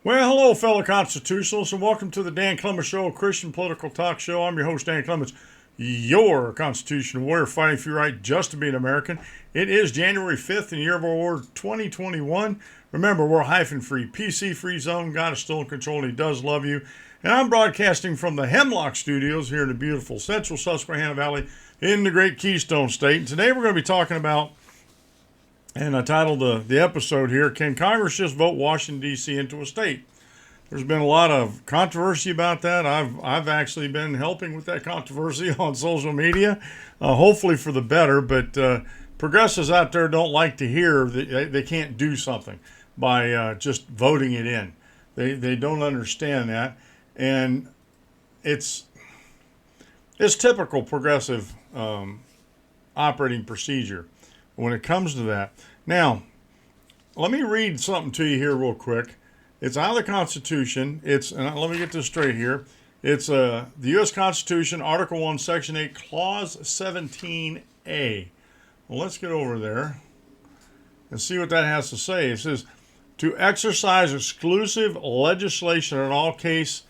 Well, hello, fellow constitutionalists, and welcome to the Dan Clements Show, a Christian political talk show. I'm your host, Dan Clements, your constitutional warrior fighting for your right just to be an American. It is January 5th in the year of our Lord 2021. Remember, we're a hyphen-free, PC-free zone. God is still in control, and He does love you. And I'm broadcasting from the Hemlock Studios here in the beautiful central Susquehanna Valley in the great Keystone State. And today we're going to be talking about, and I titled the episode here, Can Congress Just Vote Washington, D.C. into a state? There's been a lot of controversy about that. I've actually been helping with that controversy on social media, hopefully for the better, but progressives out there don't like to hear that they can't do something by just voting it in. They don't understand that, and it's typical progressive operating procedure when it comes to that. Now, let me read something to you here real quick. It's out of the Constitution. And let me get this straight here. It's the U.S. Constitution, Article 1, Section 8, Clause 17A. Well, let's get over there and see what that has to say. It says, to exercise exclusive legislation in all cases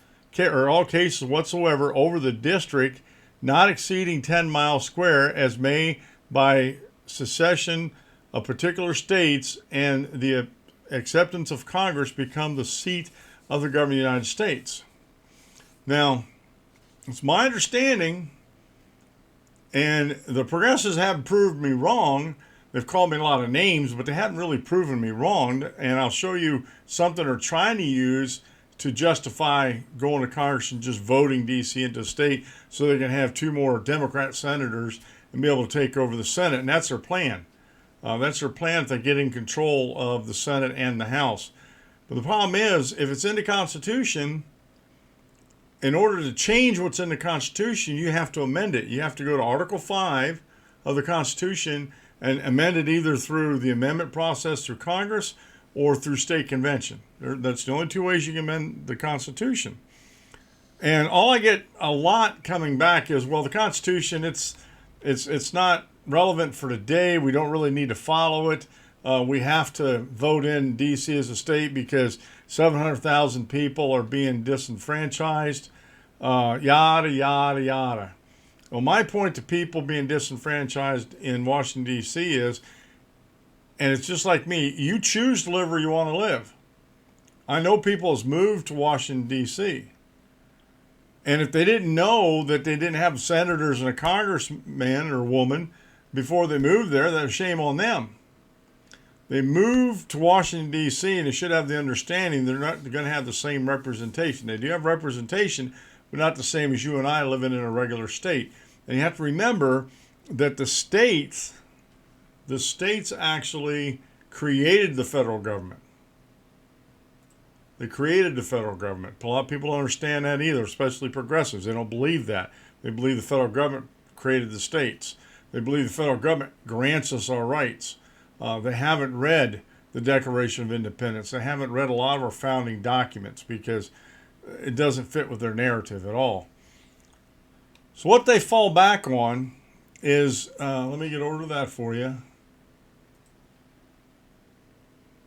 whatsoever over the district not exceeding 10 miles square as may by secession of particular states and the acceptance of Congress become the seat of the government of the United States. Now, it's my understanding, and the progressives haven't proved me wrong. They've called me a lot of names, but they haven't really proven me wrong. And I'll show you something they're trying to use to justify going to Congress and just voting D.C. into a state so they can have two more Democrat senators and be able to take over the Senate. And that's their plan. That's their plan if they get in control of the Senate and the House. But the problem is, if it's in the Constitution, in order to change what's in the Constitution, you have to amend it. You have to go to Article 5 of the Constitution and amend it either through the amendment process through Congress or through state convention. That's the only two ways you can amend the Constitution. And all I get a lot coming back is, well, the Constitution, it's not relevant for today. We don't really need to follow it. We have to vote in D.C. as a state because 700,000 people are being disenfranchised, yada, yada, yada. Well, my point to people being disenfranchised in Washington, D.C. is, and it's just like me, you choose to live where you want to live. I know people has moved to Washington, D.C., and if they didn't know that they didn't have senators and a congressman or woman before they moved there, that's shame on them. They moved to Washington, D.C., and they should have the understanding they're not going to have the same representation. They do have representation, but not the same as you and I living in a regular state. And you have to remember that the states actually created the federal government. They created the federal government. A lot of people don't understand that either, especially progressives. They don't believe that. They believe the federal government created the states. They believe the federal government grants us our rights. They haven't read the Declaration of Independence. They haven't read a lot of our founding documents because it doesn't fit with their narrative at all. So what they fall back on is, let me get over to that for you.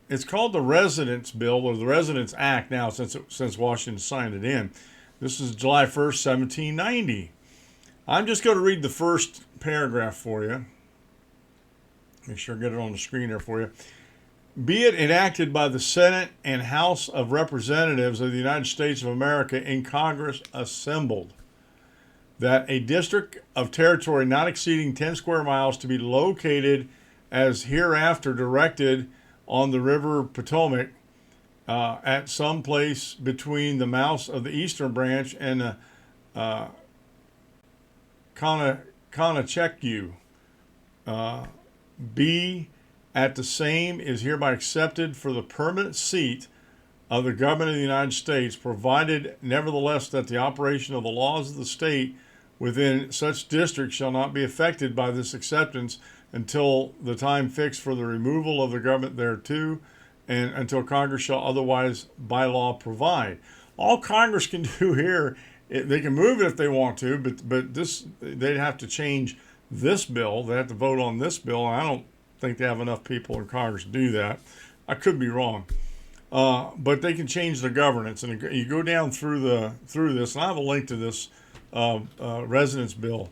It's called the Residence Bill, or the Residence Act now, since Washington signed it in. This is July 1st, 1790. I'm just going to read the first paragraph for you. Make sure I get it on the screen there for you. Be it enacted by the Senate and House of Representatives of the United States of America in Congress assembled, that a district of territory not exceeding 10 square miles to be located as hereafter directed on the river Potomac at some place between the mouths of the eastern branch and the Conochecu, be at the same is hereby accepted for the permanent seat of the government of the United States, provided nevertheless that the operation of the laws of the state within such district shall not be affected by this acceptance until the time fixed for the removal of the government thereto, and until Congress shall otherwise by law provide. All Congress can do here, they can move it if they want to, but this, they'd have to change this bill. They have to vote on this bill, and I don't think they have enough people in Congress to do that. I could be wrong. but they can change the governance. And you go down through this, and I have a link to this residence bill.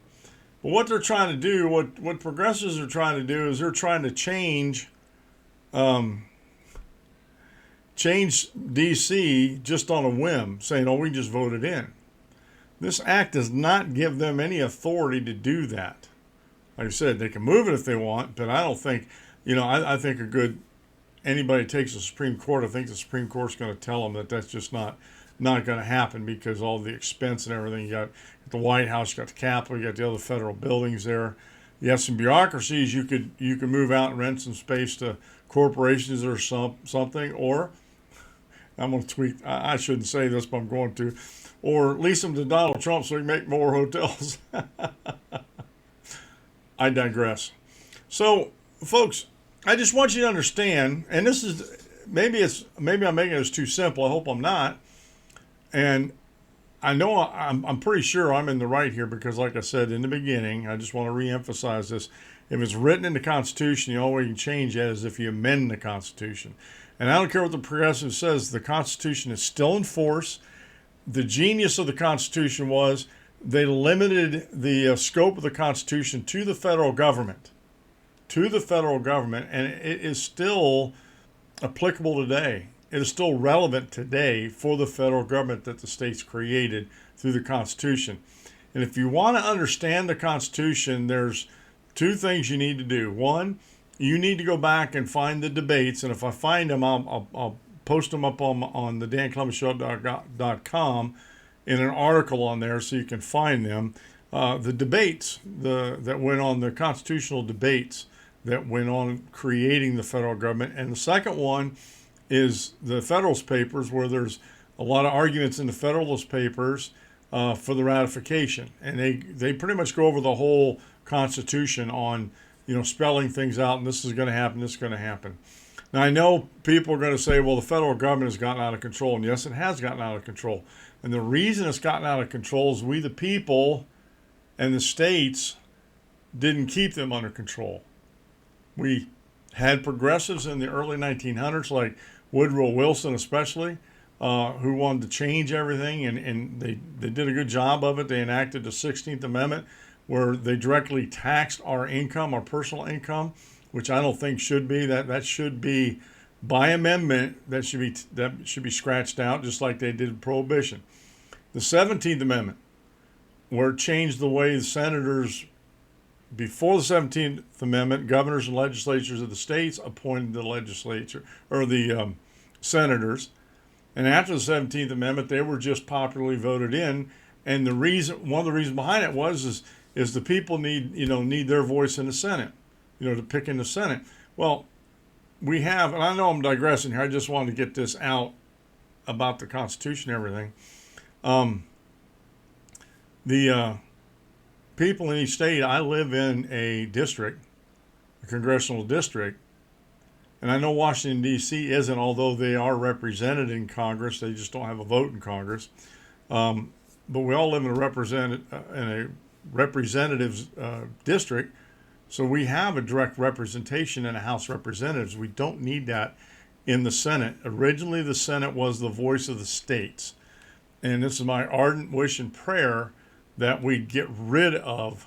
But what they're trying to do, what progressives are trying to do, is they're trying to change D.C. just on a whim, saying, "Oh, we just voted in." This act does not give them any authority to do that. Like I said, they can move it if they want, but I don't think, I think anybody takes the Supreme Court, I think the Supreme Court's going to tell them that that's just not going to happen, because all the expense and everything. You got the White House, you got the Capitol, you got the other federal buildings there. You have some bureaucracies. You could move out and rent some space to corporations or something, or I'm going to tweak. I shouldn't say this, but I'm going to. Or lease them to Donald Trump so he can make more hotels. I digress. So, folks, I just want you to understand, and this is maybe I'm making this too simple. I hope I'm not. And I know I'm pretty sure I'm in the right here, because, like I said in the beginning, I just want to reemphasize this. If it's written in the Constitution, the only way you can change that is if you amend the Constitution. And I don't care what the progressive says, the Constitution is still in force. The genius of the Constitution was they limited the scope of the Constitution to the federal government. And it is still applicable today. It is still relevant today for the federal government that the states created through the Constitution. And if you want to understand the Constitution, there's two things you need to do. One, you need to go back and find the debates, and if I find them, I'll post them up on the danclemenshow.com in an article on there, so you can find them. The debates that went on, the constitutional debates that went on creating the federal government. And the second one is the Federalist Papers, where there's a lot of arguments in the Federalist Papers for the ratification. And they pretty much go over the whole Constitution on, spelling things out, and this is going to happen, this is going to happen. Now, I know people are going to say, well, the federal government has gotten out of control. And yes, it has gotten out of control. And the reason it's gotten out of control is we, the people, and the states didn't keep them under control. We had progressives in the early 1900s, like Woodrow Wilson especially, who wanted to change everything, and they did a good job of it. They enacted the 16th Amendment, where they directly taxed our income, our personal income, which I don't think should be. That should be by amendment. That should be scratched out, just like they did Prohibition. The 17th Amendment, where it changed the way the senators, before the 17th Amendment, governors and legislatures of the states appointed the legislature, or the senators. And after the 17th Amendment, they were just popularly voted in. And one of the reasons behind it is the people need their voice in the Senate, to pick in the Senate. Well, we have, and I know I'm digressing here, I just wanted to get this out about the Constitution and everything. The people in each state, I live in a congressional district, and I know Washington, D.C. isn't, although they are represented in Congress. They just don't have a vote in Congress. But we all live in a representatives district, so we have a direct representation in a House of Representatives. We don't need that in the Senate. Originally, the Senate was the voice of the states, and this is my ardent wish and prayer that we get rid of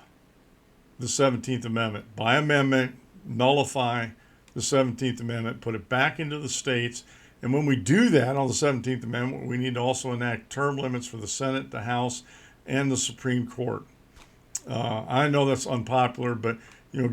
the 17th Amendment. By amendment, nullify the 17th Amendment, put it back into the states. And when we do that on the 17th Amendment, we need to also enact term limits for the Senate, the House, and the Supreme Court. I know that's unpopular, but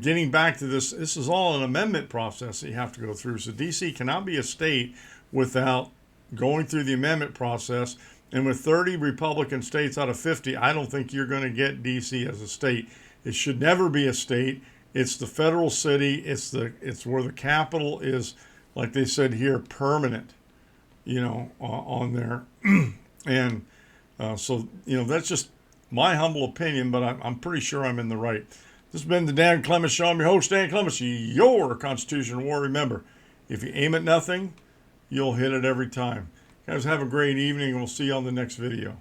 getting back to this is all an amendment process that you have to go through. So D.C. cannot be a state without going through the amendment process. And with 30 Republican states out of 50, I don't think you're going to get D.C. as a state. It should never be a state. It's the federal city. It's where the capital is, like they said here, permanent, on there. And so, that's just my humble opinion, but I'm pretty sure I'm in the right. This has been the Dan Clemens Show. I'm your host, Dan Clemens, your constitutional warrior. Remember, if you aim at nothing, you'll hit it every time. Guys, have a great evening, and we'll see you on the next video.